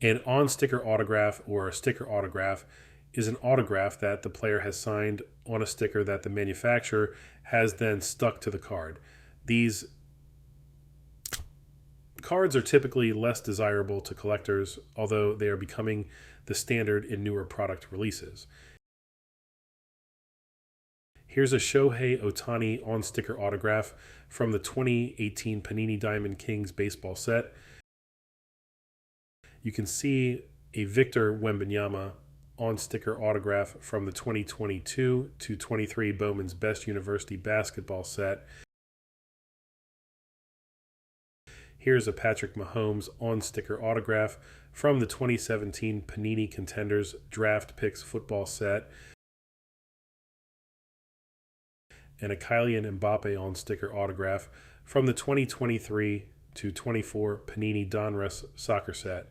An on-sticker autograph or a sticker autograph is an autograph that the player has signed on a sticker that the manufacturer has then stuck to the card. These cards are typically less desirable to collectors, although they are becoming the standard in newer product releases. Here's a Shohei Ohtani on sticker autograph from the 2018 Panini Diamond Kings baseball set. You can see a Victor Wembanyama on sticker autograph from the 2022 to 23 Bowman's Best University basketball set. Here's a Patrick Mahomes on sticker autograph from the 2017 Panini Contenders Draft Picks football set. And a Kylian Mbappe on sticker autograph from the 2023 to 24 Panini Donruss soccer set.